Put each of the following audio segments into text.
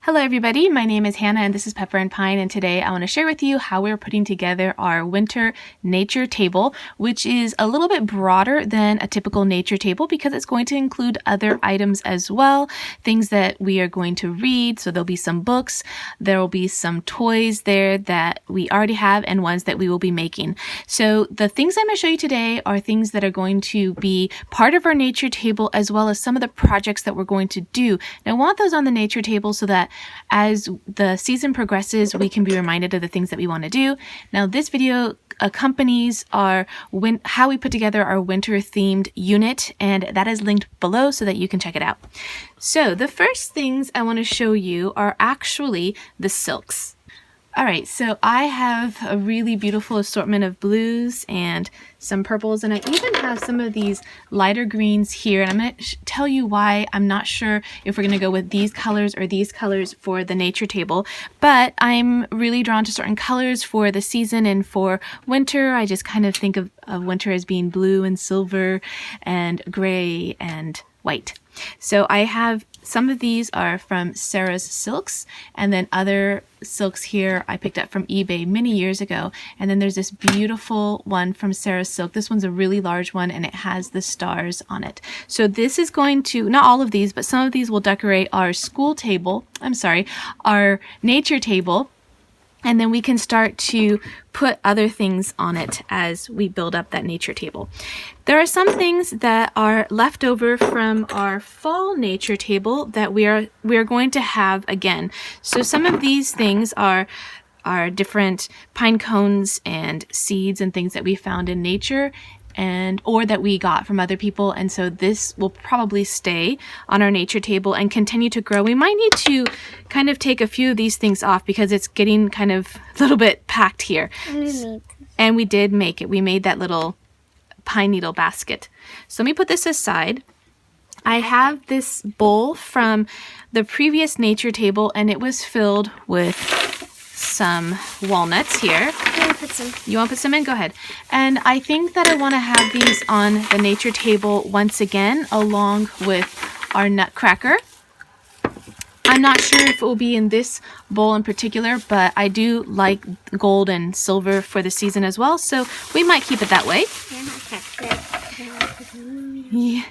Hello everybody, my name is Hannah and this is Pepper and Pine, and today I want to share with you how we're putting together our winter nature table, which is a little bit broader than a typical nature table because it's going to include other items as well, things that we are going to read. So there'll be some books, there will be some toys there that we already have and ones that we will be making. So the things I'm going to show you today are things that are going to be part of our nature table as well as some of the projects that we're going to do. Now I want those on the nature table so that as the season progresses, we can be reminded of the things that we want to do. Now, this video accompanies how we put together our winter themed unit, and that is linked below so that you can check it out. So the first things I want to show you are actually the silks. All right, so I have a really beautiful assortment of blues and some purples, and I even have some of these lighter greens here, and I'm going to tell you why I'm not sure if we're going to go with these colors or these colors for the nature table, but I'm really drawn to certain colors for the season and for winter. I just kind of think of winter as being blue and silver and gray and white. So I have some of these are from Sarah's Silks, and then other silks here I picked up from eBay many years ago. And then there's this beautiful one from Sarah's Silk. This one's a really large one and it has the stars on it. So this is going to, not all of these, but some of these will decorate our our nature table. And then we can start to put other things on it as we build up that nature table. There are some things that are left over from our fall nature table that we are going to have again. So some of these things are different pine cones and seeds and things that we found in nature or that we got from other people, and so this will probably stay on our nature table and continue to grow. We might need to kind of take a few of these things off because it's getting kind of a little bit packed here. And we did make it. We made that little pine needle basket. So let me put this aside. I have this bowl from the previous nature table, and it was filled with some walnuts here. You want to put some in? Go ahead. And I think that I want to have these on the nature table once again, along with our nutcracker. I'm not sure if it will be in this bowl in particular, but I do like gold and silver for the season as well, so we might keep it that way. Yeah.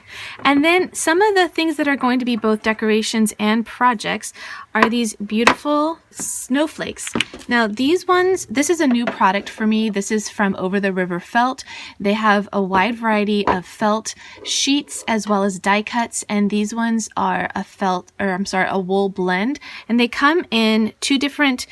And then some of the things that are going to be both decorations and projects are these beautiful snowflakes. Now these ones, this is a new product for me. This is from Over the River Felt. They have a wide variety of felt sheets as well as die cuts, and these ones are a wool blend, and they come in two different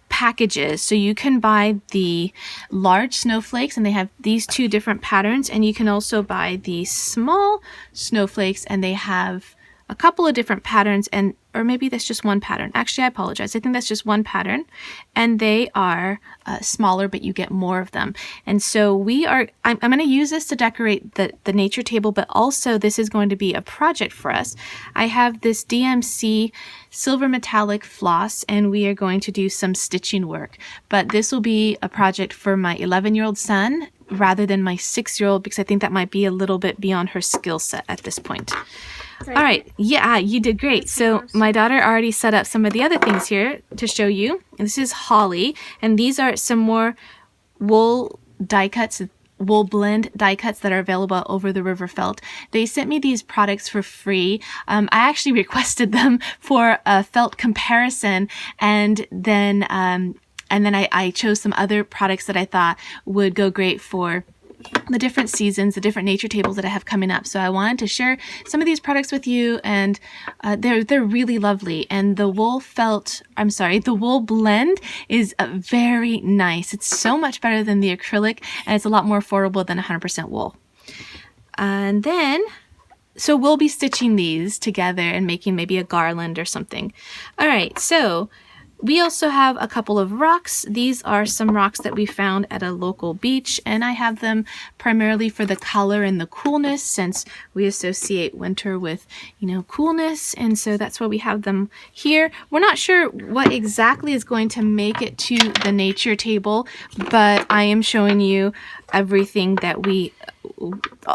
packages. So you can buy the large snowflakes, and they have these two different patterns, and you can also buy the small snowflakes, and they have a couple of different patterns, or maybe that's just one pattern. Actually, I apologize. I think that's just one pattern, and they are smaller, but you get more of them. And so I'm going to use this to decorate the nature table, but also this is going to be a project for us. I have this DMC silver metallic floss, and we are going to do some stitching work, but this will be a project for my 11-year-old son rather than my 6-year-old, because I think that might be a little bit beyond her skill set at this point. All right. Yeah, you did great. So my daughter already set up some of the other things here to show you. And this is holly, and these are some more wool die cuts, wool blend die cuts that are available Over the River Felt. They sent me these products for free. I actually requested them for a felt comparison, and then I chose some other products that I thought would go great for the different seasons, the different nature tables that I have coming up. So I wanted to share some of these products with you, and they're really lovely. And the wool blend is very nice. It's so much better than the acrylic, and it's a lot more affordable than 100% wool. And then, so we'll be stitching these together and making maybe a garland or something. All right, so we also have a couple of rocks. These are some rocks that we found at a local beach, and I have them primarily for the color and the coolness, since we associate winter with, coolness, and so that's why we have them here. We're not sure what exactly is going to make it to the nature table, but I am showing you everything that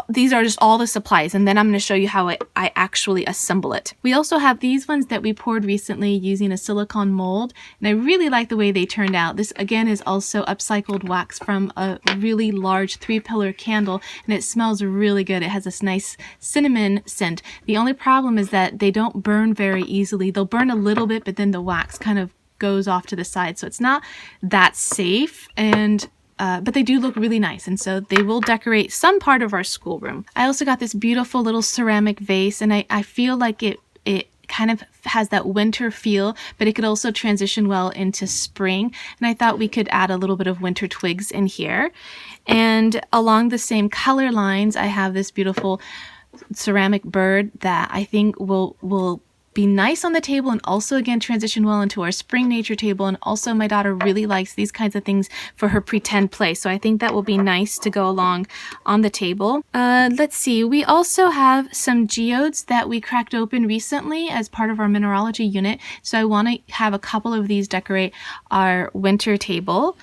these are just all the supplies, and then I'm going to show you how I actually assemble it. We also have these ones that we poured recently using a silicone mold, and I really like the way they turned out. This again is also upcycled wax from a really large 3-pillar candle, and it smells really good. It has this nice cinnamon scent. The only problem is that they don't burn very easily. They'll burn a little bit, but then the wax kind of goes off to the side, so it's not that safe, and but they do look really nice, and so they will decorate some part of our schoolroom. I also got this beautiful little ceramic vase, and I feel like it kind of has that winter feel, but it could also transition well into spring, and I thought we could add a little bit of winter twigs in here. And along the same color lines, I have this beautiful ceramic bird that I think will be nice on the table, and also again transition well into our spring nature table. And also my daughter really likes these kinds of things for her pretend play, so I think that will be nice to go along on the table. Let's see, we also have some geodes that we cracked open recently as part of our mineralogy unit, so I want to have a couple of these decorate our winter table.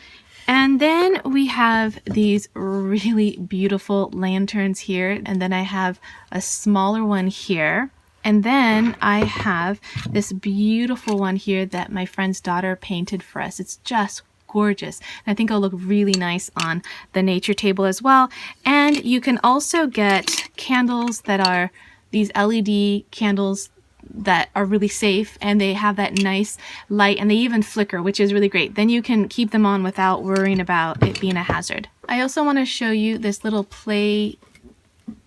And then we have these really beautiful lanterns here, and then I have a smaller one here. And then I have this beautiful one here that my friend's daughter painted for us. It's just gorgeous. And I think it'll look really nice on the nature table as well. And you can also get candles that are these LED candles that are really safe, and they have that nice light, and they even flicker, which is really great. Then you can keep them on without worrying about it being a hazard. I also want to show you this little play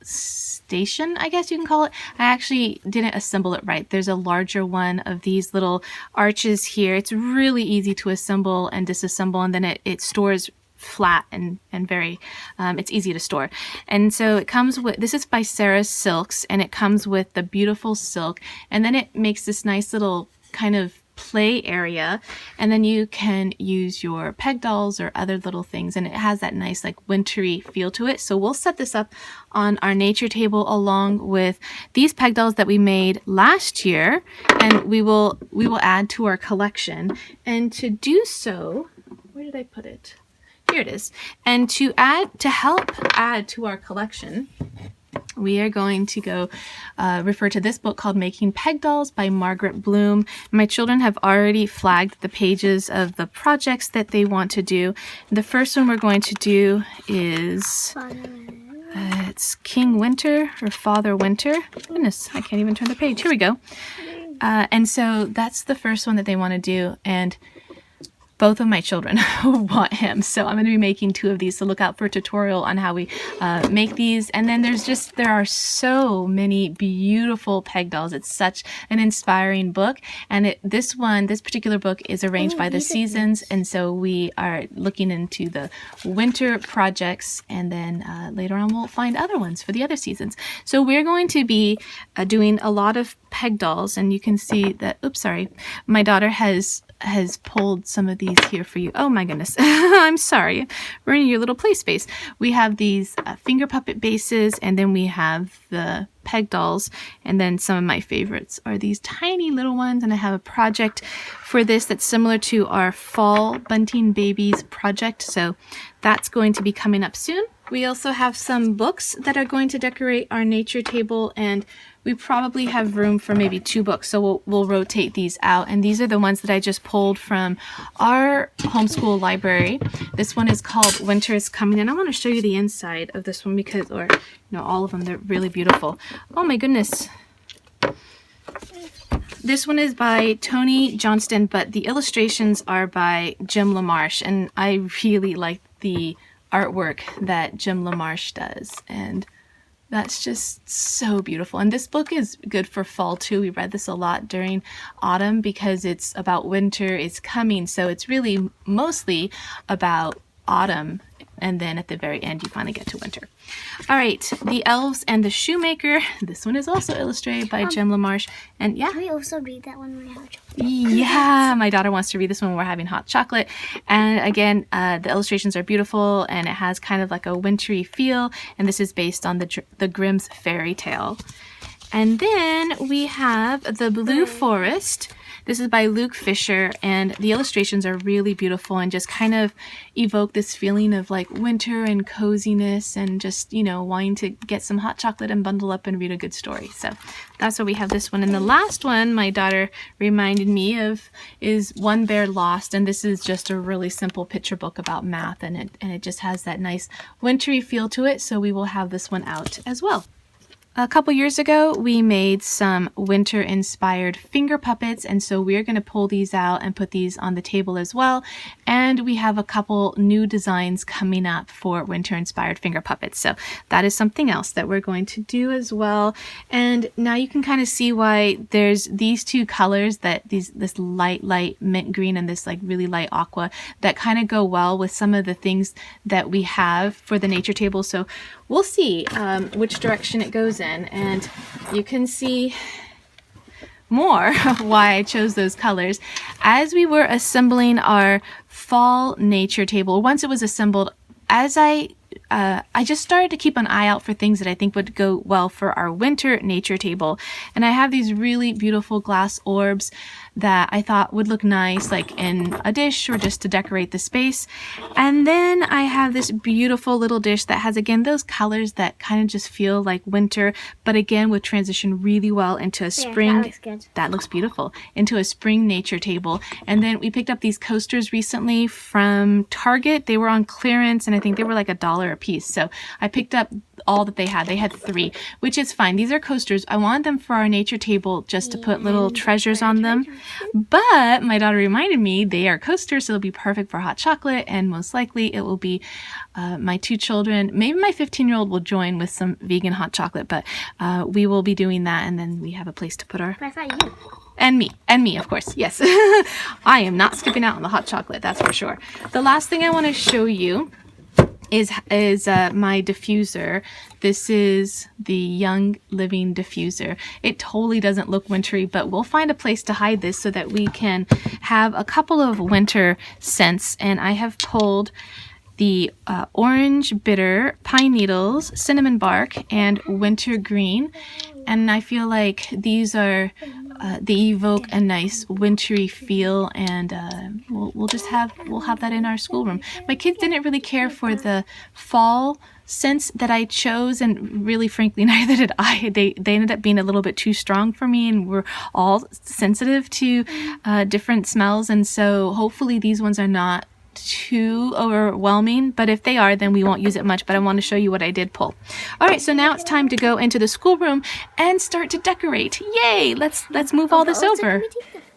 station, I guess you can call it. I actually didn't assemble it right. There's a larger one of these little arches here. It's really easy to assemble and disassemble, and then it stores flat and very it's easy to store. And so it comes with, this is by Sarah's Silks, and it comes with the beautiful silk, and then it makes this nice little kind of play area, and then you can use your peg dolls or other little things, and it has that nice like wintry feel to it. So we'll set this up on our nature table along with these peg dolls that we made last year, and we will add to our collection. And to do so, where did I put it? Here it is. And to help add to our collection, we are going to go refer to this book called Making Peg Dolls by Margaret Bloom. My children have already flagged the pages of the projects that they want to do. The first one we're going to do is it's King Winter or Father Winter. Goodness, I can't even turn the page. Here we go. And so that's the first one that they want to do, and both of my children want him, so I'm going to be making 2 of these, so look out for a tutorial on how we make these. And then there are so many beautiful peg dolls. It's such an inspiring book, and this particular book is arranged by the seasons, and so we are looking into the winter projects, and then later on we'll find other ones for the other seasons. So we're going to be doing a lot of peg dolls, and you can see that, oops, sorry, my daughter has pulled some of these here for you. Oh my goodness. I'm sorry. We're in your little play space. We have these finger puppet bases, and then we have the peg dolls, and then some of my favorites are these tiny little ones, and I have a project for this that's similar to our fall Bunting Babies project, so that's going to be coming up soon. We also have some books that are going to decorate our nature table, and we probably have room for maybe 2 books, so we'll rotate these out. And these are the ones that I just pulled from our homeschool library. This one is called Winter is Coming, and I want to show you the inside of this one because, or all of them, they're really beautiful. Oh my goodness. This one is by Tony Johnston, but the illustrations are by Jim LaMarche, and I really like the artwork that Jim LaMarche does, and that's just so beautiful. And this book is good for fall too. We read this a lot during autumn because it's about winter is coming, so it's really mostly about autumn, and then at the very end you finally get to winter. All right, The Elves and the Shoemaker. This one is also illustrated by Jim LaMarche. And yeah, can we also read that one when we have chocolate? Yeah, my daughter wants to read this one when we're having hot chocolate. And again, the illustrations are beautiful, and it has kind of like a wintry feel, and this is based on the Grimm's fairy tale. And then we have The Blue Forest. This is by Luke Fisher, and the illustrations are really beautiful and just kind of evoke this feeling of like winter and coziness and just, wanting to get some hot chocolate and bundle up and read a good story. So that's why we have this one. And the last one my daughter reminded me of is One Bear Lost, and this is just a really simple picture book about math, and it just has that nice wintry feel to it, so we will have this one out as well. A couple years ago, we made some winter-inspired finger puppets, and so we're going to pull these out and put these on the table as well. And we have a couple new designs coming up for winter-inspired finger puppets, so that is something else that we're going to do as well. And now you can kind of see why there's these two colors, this light mint green and this like really light aqua, that kind of go well with some of the things that we have for the nature table. So we'll see which direction it goes in, and you can see more why I chose those colors. As we were assembling our fall nature table, once it was assembled, as I just started to keep an eye out for things that I think would go well for our winter nature table. And I have these really beautiful glass orbs that I thought would look nice like in a dish or just to decorate the space. And then I have this beautiful little dish that has, again, those colors that kind of just feel like winter, but again would transition really well into a spring. That looks good. That looks beautiful. Into a spring nature table. And then we picked up these coasters recently from Target. They were on clearance, and I think they were like $1 a piece. So I picked up all that they had. They had 3, which is fine. These are coasters. I wanted them for our nature table just to put little treasures on them. But my daughter reminded me they are coasters, so they'll be perfect for hot chocolate, and most likely it will be my 2 children. Maybe my 15-year-old will join with some vegan hot chocolate, but we will be doing that, and then we have a place to put our... But I thought you. And me, of course. Yes. I am not skipping out on the hot chocolate, that's for sure. The last thing I want to show you is my diffuser. This is the Young Living diffuser. It totally doesn't look wintry, but we'll find a place to hide this so that we can have a couple of winter scents. And I have pulled the orange bitter, pine needles, cinnamon bark, and winter green. And I feel like these are they evoke a nice wintry feel, and we'll have that in our schoolroom. My kids didn't really care for the fall scents that I chose, and really frankly neither did I. They ended up being a little bit too strong for me, and we're all sensitive to different smells, and so hopefully these ones are not too overwhelming, but if they are, then we won't use it much. But I want to show you what I did pull. All right, so now it's time to go into the schoolroom and start to decorate. Yay! Let's move all this over.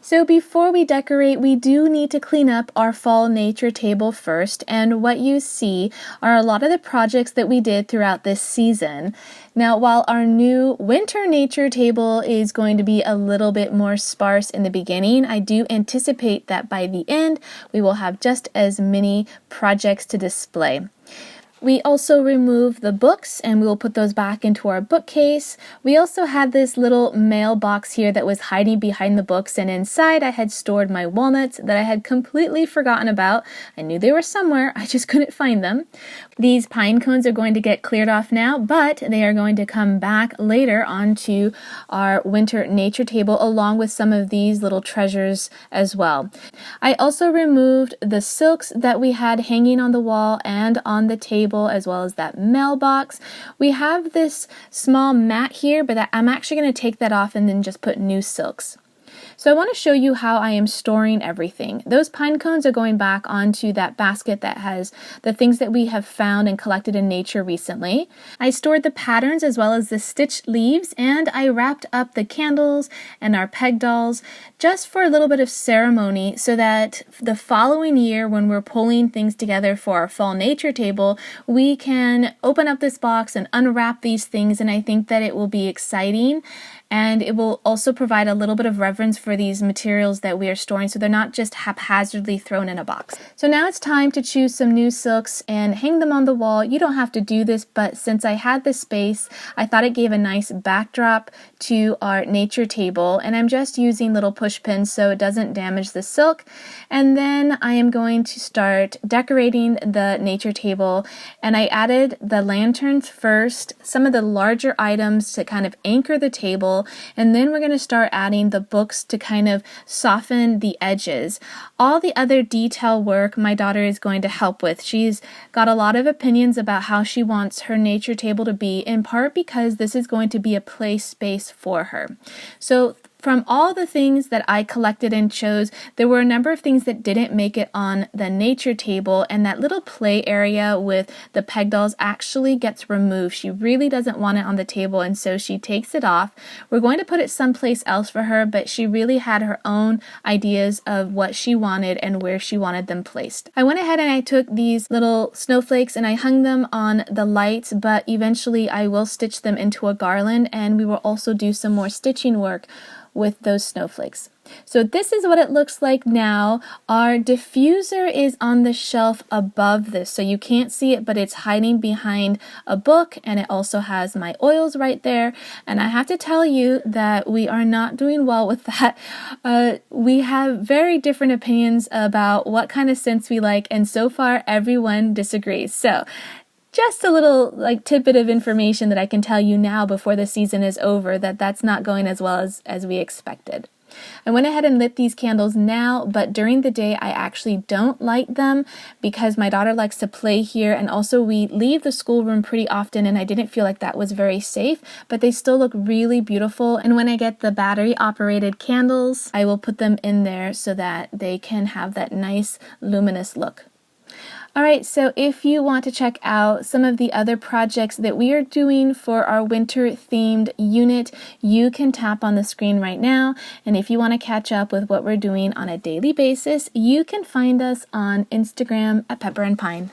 So before we decorate, we do need to clean up our fall nature table first, and what you see are a lot of the projects that we did throughout this season. Now, while our new winter nature table is going to be a little bit more sparse in the beginning, I do anticipate that by the end, we will have just as many projects to display. We also removed the books, and we will put those back into our bookcase. We also had this little mailbox here that was hiding behind the books, and inside I had stored my walnuts that I had completely forgotten about. I knew they were somewhere, I just couldn't find them. These pine cones are going to get cleared off now, but they are going to come back later onto our winter nature table along with some of these little treasures as well. I also removed the silks that we had hanging on the wall and on the table, as well as that mailbox. We have this small mat here, but I'm actually going to take that off and then just put new silks. So I want to show you how I am storing everything. Those pine cones are going back onto that basket that has the things that we have found and collected in nature recently. I stored the patterns as well as the stitched leaves, and I wrapped up the candles and our peg dolls just for a little bit of ceremony so that the following year when we're pulling things together for our fall nature table, we can open up this box and unwrap these things, and I think that it will be exciting. And it will also provide a little bit of reverence for these materials that we are storing, so they're not just haphazardly thrown in a box. So now it's time to choose some new silks and hang them on the wall. You don't have to do this, but since I had the space, I thought it gave a nice backdrop to our nature table, and I'm just using little push pins so it doesn't damage the silk. And then I am going to start decorating the nature table, and I added the lanterns first, some of the larger items to kind of anchor the table, table, and then we're going to start adding the books to kind of soften the edges. All the other detail work my daughter is going to help with. She's got a lot of opinions about how she wants her nature table to be, in part because this is going to be a play space for her. So from all the things that I collected and chose, there were a number of things that didn't make it on the nature table, and that little play area with the peg dolls actually gets removed. She really doesn't want it on the table, and so she takes it off. We're going to put it someplace else for her, but she really had her own ideas of what she wanted and where she wanted them placed. I went ahead and I took these little snowflakes and I hung them on the lights, but eventually I will stitch them into a garland, and we will also do some more stitching work with those snowflakes. So this is what it looks like now. Our diffuser is on the shelf above this, so you can't see it, but it's hiding behind a book, and it also has my oils right there. And I have to tell you that we are not doing well with that. We have very different opinions about what kind of scents we like, and so far everyone disagrees. So just a little tidbit of information that I can tell you now before the season is over, that's not going as well as we expected. I went ahead and lit these candles now, but during the day I actually don't light them because my daughter likes to play here, and also we leave the schoolroom pretty often, and I didn't feel like that was very safe, but they still look really beautiful. And when I get the battery operated candles, I will put them in there so that they can have that nice luminous look. Alright, so if you want to check out some of the other projects that we are doing for our winter themed unit, you can tap on the screen right now. And if you want to catch up with what we're doing on a daily basis, you can find us on Instagram at Pepper and Pine.